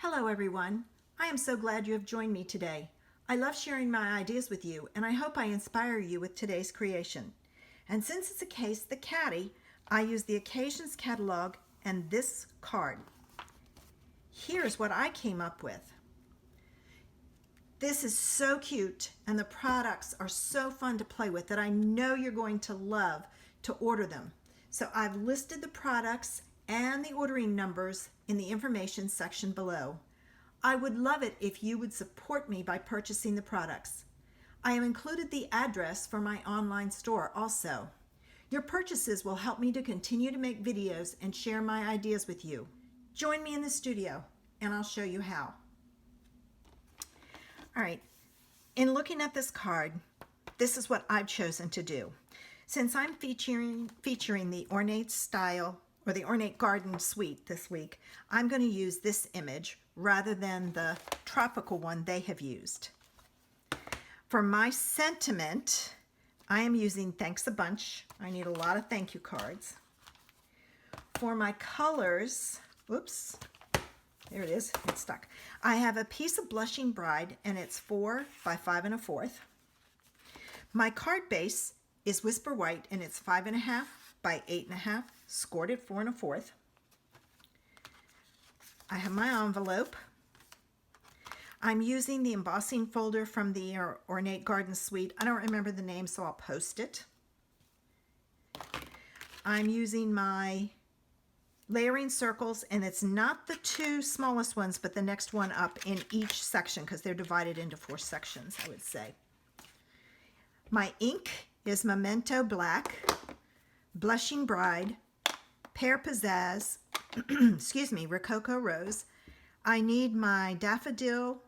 Hello everyone. I am so glad you have joined me today. I love sharing my ideas with you and I hope I inspire you with today's creation. And since it's a case, the Catty, I use the Occasions catalog and this card. Here's what I came up with. This is so cute and the products are so fun to play with that I know you're going to love to order them. So I've listed the products and the ordering numbers in the information section below. I would love it if you would support me by purchasing the products. I have included the address for my online store also. Your purchases will help me to continue to make videos and share my ideas with you. Join me in the studio and I'll show you how. All right, in looking at this card, this is what I've chosen to do. Since I'm featuring the Ornate style or the Ornate Garden suite this week, I'm going to use this image rather than the tropical one they have used. For my sentiment, I am using Thanks a Bunch. I need a lot of thank you cards. For my colors, whoops, there it is, it's stuck. I have a piece of Blushing Bride and it's 4 by 5 1/4. My card base is Whisper White and it's 5 1/2 by 8 1/2, scored at 4 1/4. I have my envelope. I'm using the embossing folder from the Ornate Garden suite. I don't remember the name, so I'll post it. I'm using my layering circles, and it's not the two smallest ones, but the next one up in each section because they're divided into 4 sections, I would say. My ink is Memento Black, Blushing Bride, Pear Pizzazz, excuse me, Rococo Rose. I need my Daffodil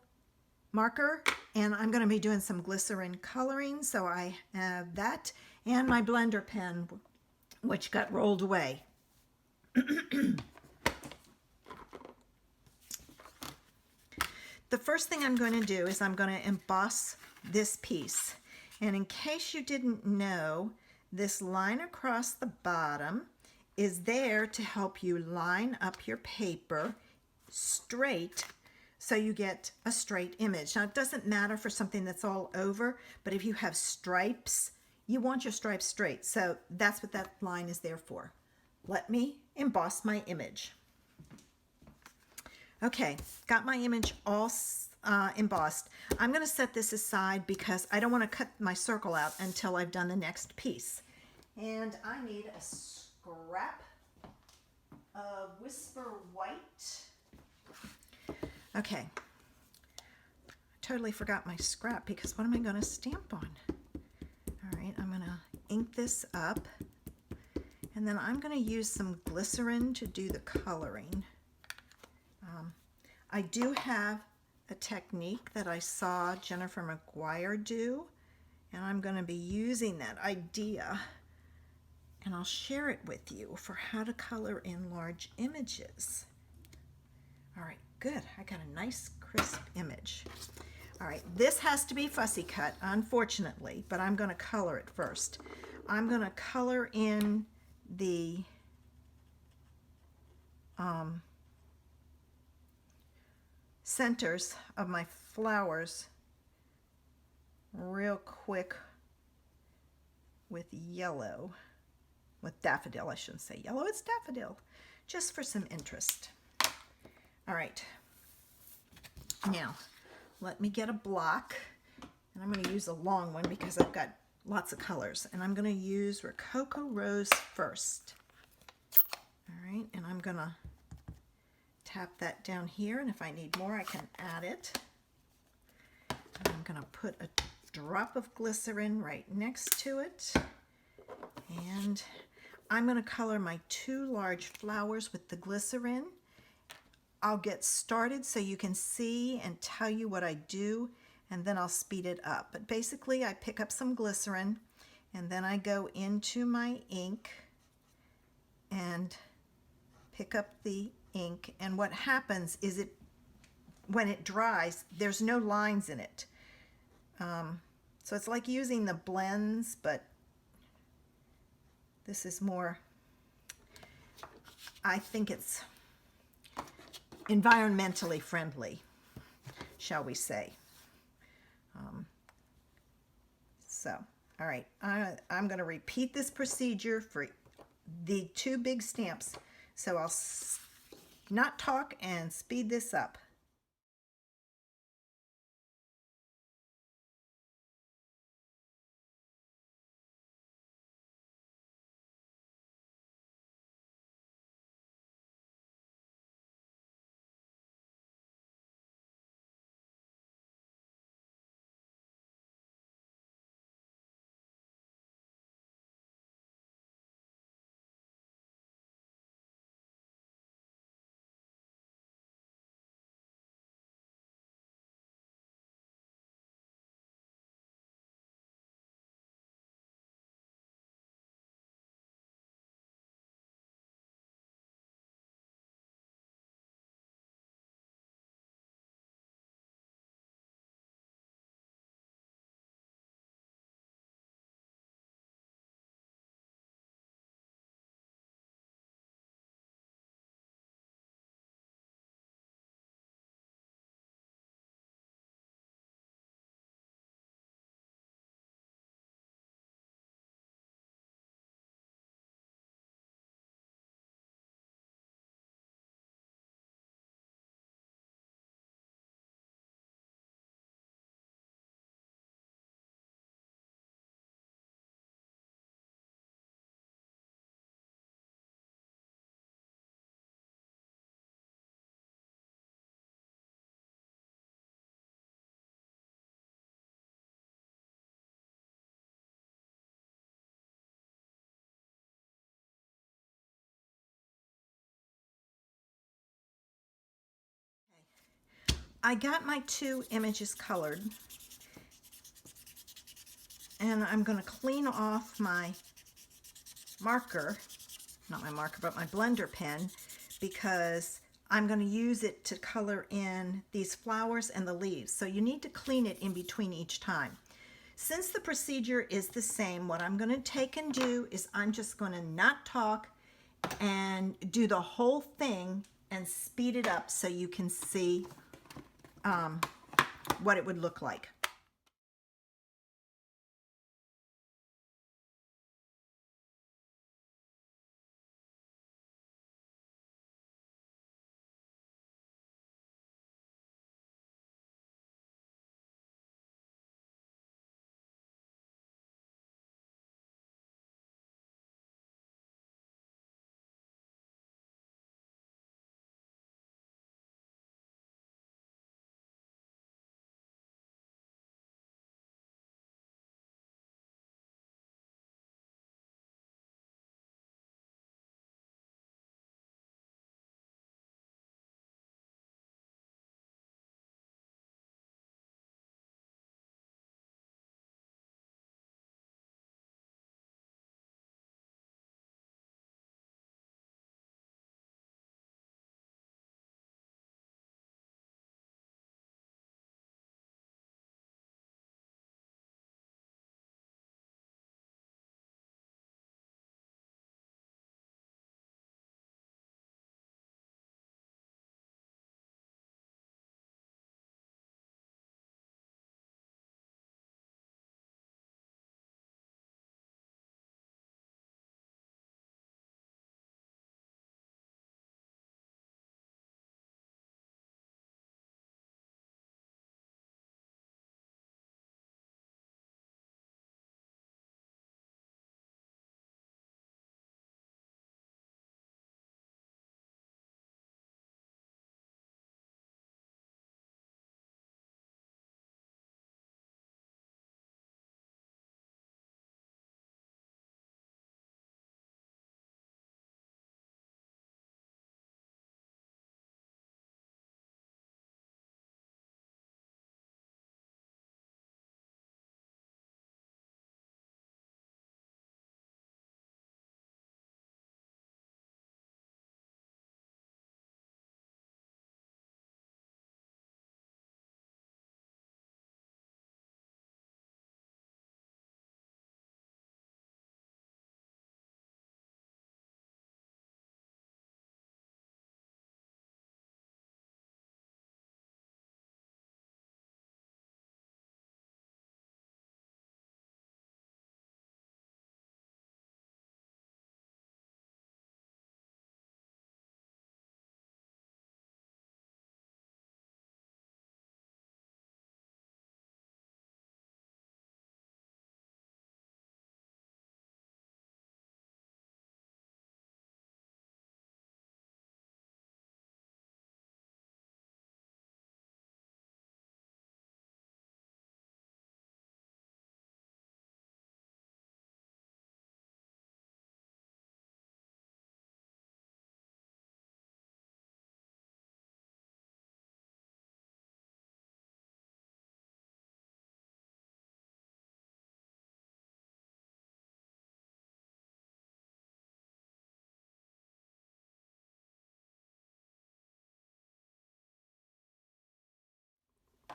marker, and I'm going to be doing some glycerin coloring, so I have that, and my blender pen, which got rolled away. The first thing I'm going to do is I'm going to emboss this piece. And in case you didn't know, this line across the bottom is there to help you line up your paper straight so you get a straight image. Now, it doesn't matter for something that's all over, but if you have stripes, you want your stripes straight. So that's what that line is there for. Let me emboss my image. Okay, got my image all embossed. I'm going to set this aside because I don't want to cut my circle out until I've done the next piece. And I need a scrap of Whisper White. Okay, I totally forgot my scrap because what am I going to stamp on? All right, I'm going to ink this up. And then I'm going to use some glycerin to do the coloring. I do have a technique that I saw Jennifer McGuire do, and I'm going to be using that idea, and I'll share it with you for how to color in large images. All right, good. I got a nice crisp image. All right, this has to be fussy cut, unfortunately, but I'm going to color it first. I'm going to color in the centers of my flowers real quick with yellow, with daffodil. I shouldn't say yellow, it's daffodil, just for some interest. All right, now let me get a block, and I'm going to use a long one because I've got lots of colors, and I'm going to use Rococo Rose first. All right, and I'm going to tap that down here, and if I need more I can add it. And I'm going to put a drop of glycerin right next to it, and I'm going to color my 2 large flowers with the glycerin. I'll get started so you can see and tell you what I do, and then I'll speed it up. But basically I pick up some glycerin and then I go into my ink and pick up the ink, and what happens is when it dries, there's no lines in it. So it's like using the blends, but this is more, I think it's environmentally friendly, shall we say. So, all right, I'm going to repeat this procedure for the two big stamps. So I'll not talk and speed this up. I got my two images colored, and I'm going to clean off my marker, not my marker, but my blender pen, because I'm going to use it to color in these flowers and the leaves. So you need to clean it in between each time. Since the procedure is the same, what I'm going to take and do is I'm just going to not talk and do the whole thing and speed it up so you can see what it would look like.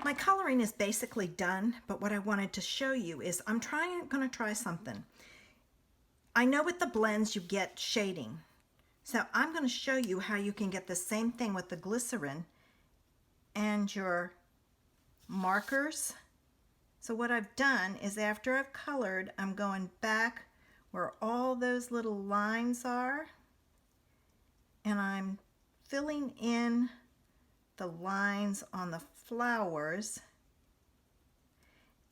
My coloring is basically done, but what I wanted to show you is I'm going to try something. I know with the blends you get shading. So I'm going to show you how you can get the same thing with the glycerin and your markers. So what I've done is after I've colored, I'm going back where all those little lines are, and I'm filling in the lines on the flowers,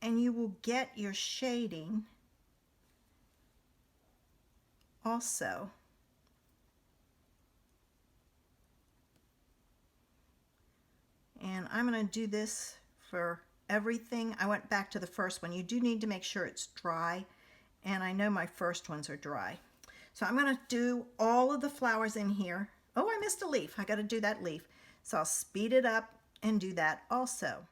and you will get your shading also. And I'm going to do this for everything. I went back to the first one. You do need to make sure it's dry, and I know my first ones are dry. So I'm going to do all of the flowers in here. Oh, I missed a leaf. I got to do that leaf. So I'll speed it up and do that also.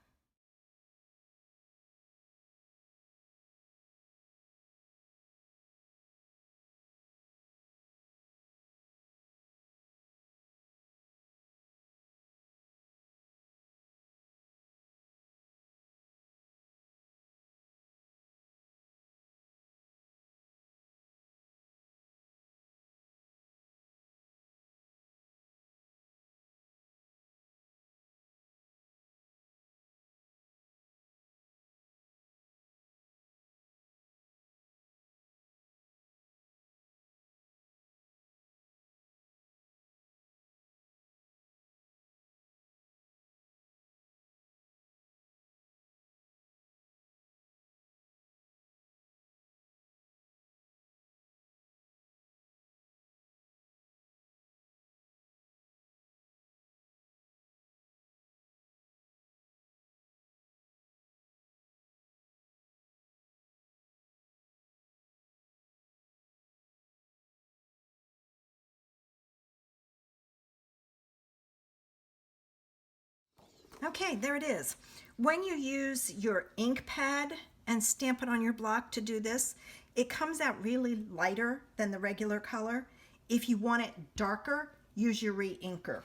Okay, there it is. When you use your ink pad and stamp it on your block to do this, it comes out really lighter than the regular color. If you want it darker, use your re-inker,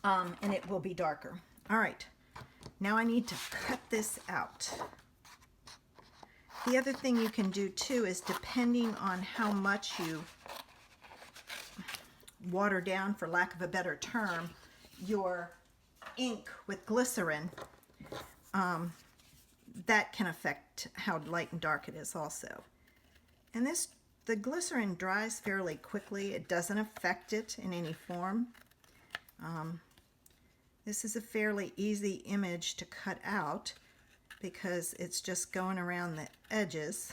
and it will be darker. All right, now I need to cut this out. The other thing you can do too is, depending on how much you water down, for lack of a better term, your ink with glycerin, that can affect how light and dark it is also. And the glycerin dries fairly quickly. It doesn't affect it in any form. This is a fairly easy image to cut out because it's just going around the edges.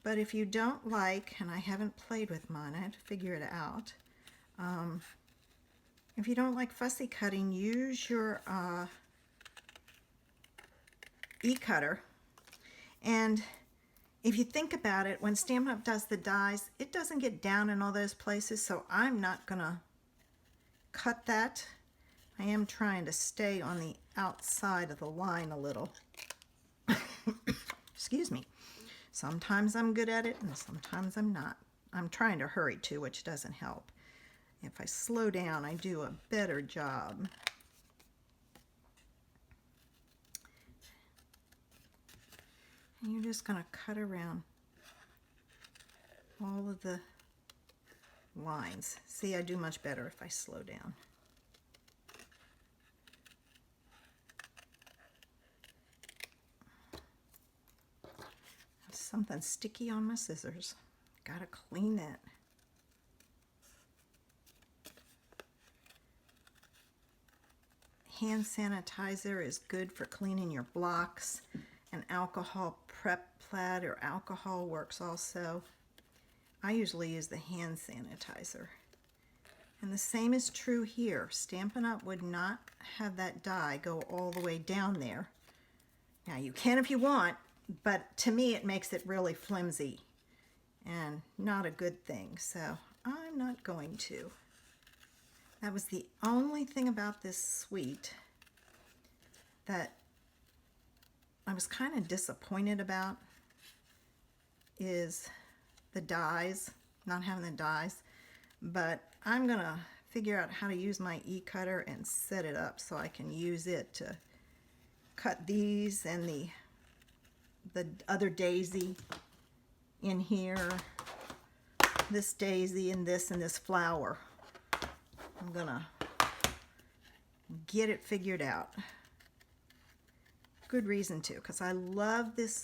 But if you don't like, and I haven't played with mine, I had to figure it out. If you don't like fussy cutting, use your e-cutter. And if you think about it, when Stampin' Up! Does the dies, it doesn't get down in all those places, so I'm not going to cut that. I am trying to stay on the outside of the line a little. Excuse me. Sometimes I'm good at it and sometimes I'm not. I'm trying to hurry too, which doesn't help. If I slow down, I do a better job. And you're just going to cut around all of the lines. See, I do much better if I slow down. There's something sticky on my scissors. Gotta clean that. Hand sanitizer is good for cleaning your blocks. An alcohol prep pad or alcohol works also. I usually use the hand sanitizer. And the same is true here. Stampin' Up! Would not have that die go all the way down there. Now you can if you want, but to me it makes it really flimsy and not a good thing, so I'm not going to. That was the only thing about this suite that I was kind of disappointed about, is the dies, not having the dies. But I'm going to figure out how to use my e-cutter and set it up so I can use it to cut these and the other daisy in here, this daisy and this flower. I'm gonna get it figured out. Good reason to, because I love this